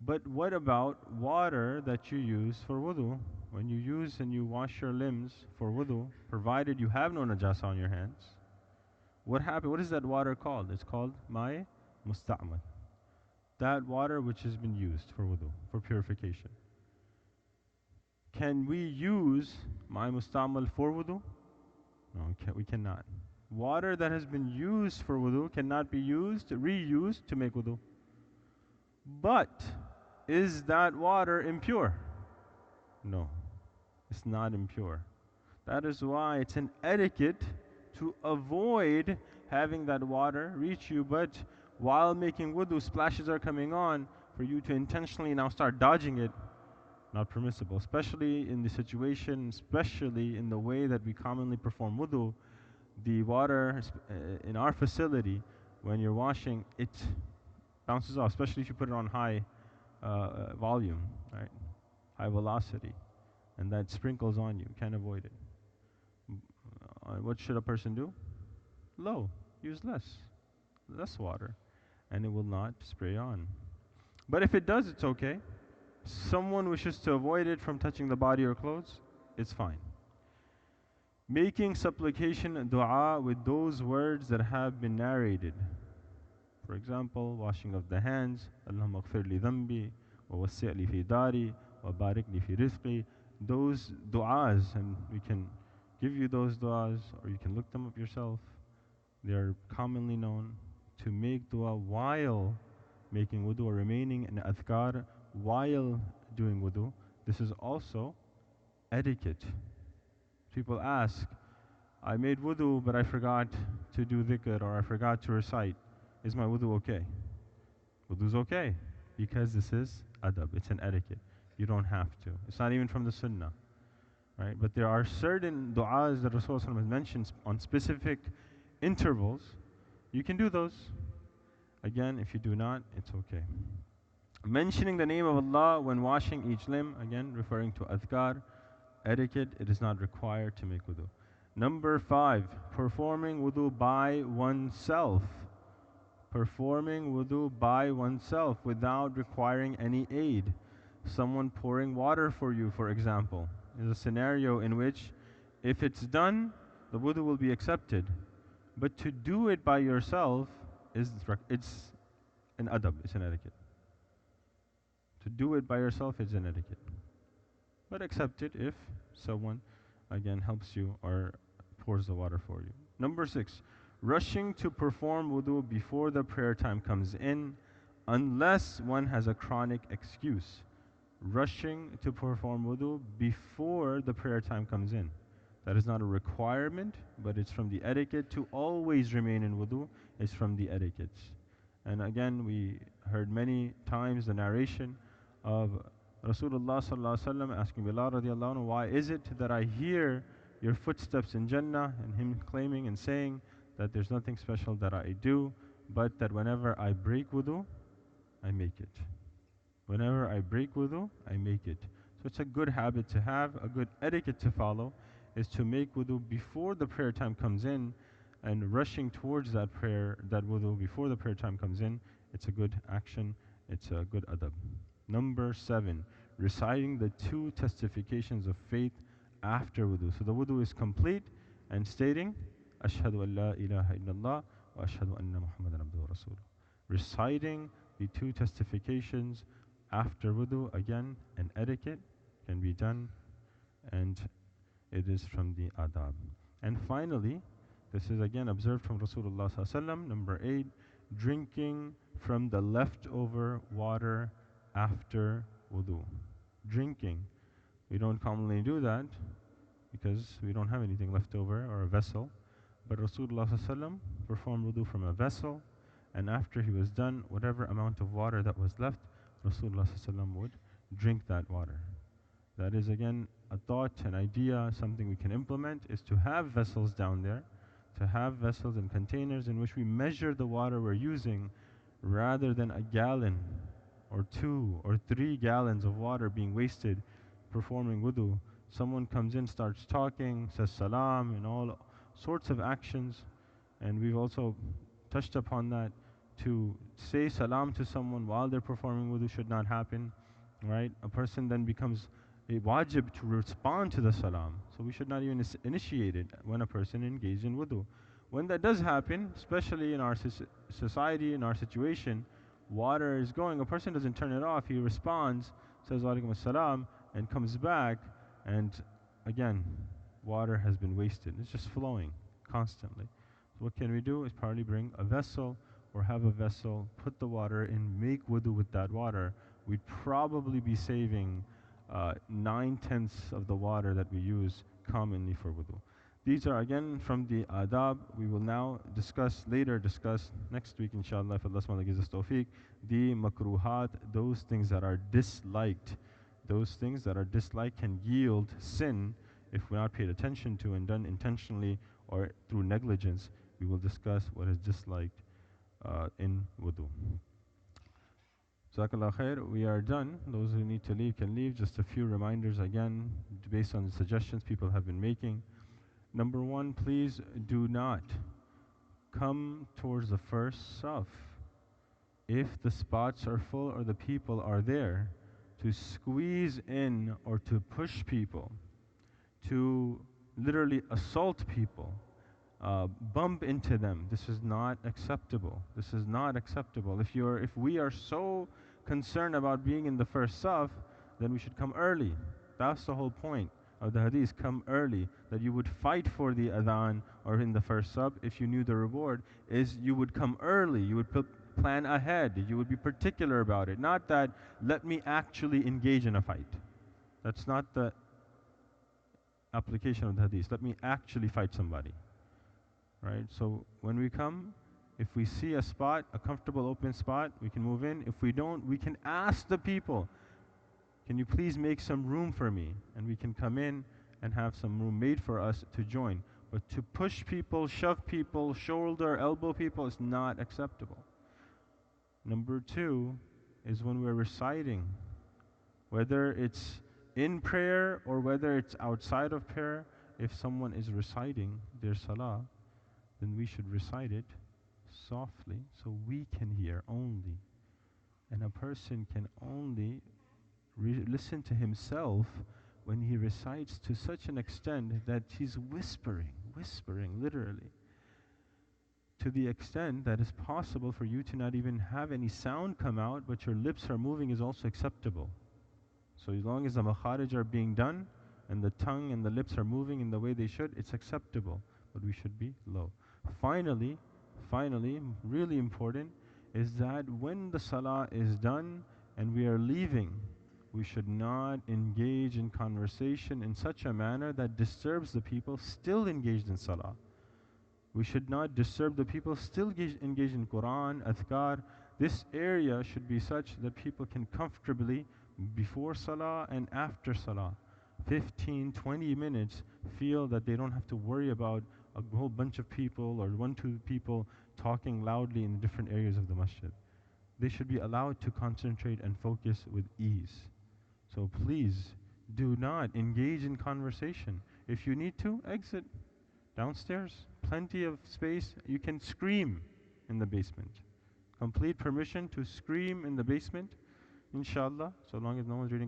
But what about water that you use for wudu? When you use and you wash your limbs for wudu, provided you have no najasa on your hands, what happened? What is that water called? It's called my musta'mal. That water which has been used for wudu, for purification. Can we use my musta'mal for wudu? No, we cannot. Water that has been used for wudu cannot be used, reused to make wudu. But is that water impure? No, it's not impure. That is why it's an etiquette to avoid having that water reach you, but while making wudu, splashes are coming on, for you to intentionally now start dodging it, not permissible. Especially in the situation, especially in the way that we commonly perform wudu, the water in our facility, when you're washing, it bounces off, especially if you put it on high volume, right? High velocity, and that sprinkles on you. Can't avoid it. What should a person do? Low. Use less water, and it will not spray on. But if it does, it's okay. Someone wishes to avoid it from touching the body or clothes, it's fine. Making supplication and dua with those words that have been narrated. For example, washing of the hands, Allahumma ghfir li dhanbi, wa wasi' li fi dari, wa barik li fi rizqi. Those du'as, and we can give you those du'as, or you can look them up yourself. They are commonly known to make dua while making wudu, or remaining in adhkar while doing wudu. This is also etiquette. People ask, I made wudu but I forgot to do dhikr, or I forgot to recite. Is my wudu okay? Wudu's okay, because this is adab, it's an etiquette. You don't have to. It's not even from the sunnah. Right? But there are certain du'as that Rasulullah has mentioned on specific intervals. You can do those. Again, if you do not, it's okay. Mentioning the name of Allah when washing each limb, again referring to adhkar, etiquette, it is not required to make wudu. Number 5, performing wudu by oneself. Performing wudu by oneself without requiring any aid. Someone pouring water for you, for example, is a scenario in which if it's done, the wudu will be accepted. But to do it by yourself it's an adab, it's an etiquette. To do it by yourself is an etiquette. But accept it if someone, again, helps you or pours the water for you. Number 6, rushing to perform wudu before the prayer time comes in, unless one has a chronic excuse. Rushing to perform wudu before the prayer time comes in. That is not a requirement, but it's from the etiquette to always remain in wudu. It's from the etiquettes. And again, we heard many times the narration of Rasulullah sallallahu alaihi wasallam asking Bilal radiallahu anhu, why is it that I hear your footsteps in Jannah, and him claiming and saying that there's nothing special that I do, but that whenever I break wudu, I make it. Whenever I break wudu, I make it. So it's a good habit to have, a good etiquette to follow, is to make wudu before the prayer time comes in, and rushing towards that prayer, that wudu before the prayer time comes in. It's a good action, it's a good adab. Number 7, reciting the 2 testifications of faith after wudu. So the wudu is complete, and stating, Ashhadu an la ilaha illallah wa ashhadu anna Muhammadan abduhu wa rasuluh. Reciting the 2 testifications after wudu, again, an etiquette, can be done, and it is from the adab. And finally, this is again observed from Rasulullah sallallahu alaihi wasallam. Number 8, drinking from the leftover water after wudu. Drinking. We don't commonly do that because we don't have anything left over or a vessel. But Rasulullah sallallahu alaihi wasallam performed wudu from a vessel, and after he was done, whatever amount of water that was left, Rasulullah sallallahu alaihi wasallam would drink that water. That is again a thought, an idea, something we can implement, is to have vessels down there, to have vessels and containers in which we measure the water we're using, rather than a gallon or 2 or 3 gallons of water being wasted performing wudu. Someone comes in, starts talking, says salam, and all sorts of actions, and we've also touched upon that, to say salam to someone while they're performing wudu should not happen, right? A person then becomes a wajib to respond to the salam. So we should not even initiate it when a person engaged in wudu. When that does happen, especially in our society, in our situation, water is going, a person doesn't turn it off, he responds, says alaikum assalam, and comes back, and again, water has been wasted. It's just flowing constantly. So what can we do is probably bring a vessel or have a vessel, put the water in, make wudu with that water. We'd probably be saving 9/10 of the water that we use commonly for wudu. These are again from the adab. We will now discuss next week inshallah if Allah subhanahu gives us tawfiq, the makruhat, those things that are disliked. Those things that are disliked can yield sin if we're not paid attention to and done intentionally or through negligence. We will discuss what is disliked in wudu. Jazakallah khair. We are done. Those who need to leave can leave. Just a few reminders again, based on the suggestions people have been making. Number one, please do not come towards the first saf. If the spots are full or the people are there, to squeeze in or to push people, to literally assault people, bump into them. This is not acceptable. This is not acceptable. If we are so concerned about being in the first saf, then we should come early. That's the whole point of the hadith. Come early. That you would fight for the adhan or in the first saf. If you knew the reward, is you would come early. You would plan ahead. You would be particular about it. Not that let me actually engage in a fight. That's not the application of the hadith. Let me actually fight somebody. Right? So when we come, if we see a spot, a comfortable open spot, we can move in. If we don't, we can ask the people, can you please make some room for me? And we can come in and have some room made for us to join. But to push people, shove people, shoulder, elbow people is not acceptable. Number two is when we're reciting, whether it's in prayer or whether it's outside of prayer, if someone is reciting their salah, then we should recite it softly so we can hear only. And a person can only listen to himself when he recites to such an extent that he's whispering literally, to the extent that it's possible for you to not even have any sound come out, but your lips are moving is also acceptable. So as long as the makharij are being done and the tongue and the lips are moving in the way they should, it's acceptable, but we should be low. Finally, really important, is that when the salah is done and we are leaving, we should not engage in conversation in such a manner that disturbs the people still engaged in salah. We should not disturb the people still engaged in Quran, adhkar. This area should be such that people can comfortably, before salah and after salah, 15, 20 minutes, feel that they don't have to worry about a whole bunch of people or 1-2 people talking loudly in different areas of the masjid. They should be allowed to concentrate and focus with ease. So please do not engage in conversation. If you need to, exit downstairs. Plenty of space. You can scream in the basement. Complete permission to scream in the basement, inshallah, so long as no one's reading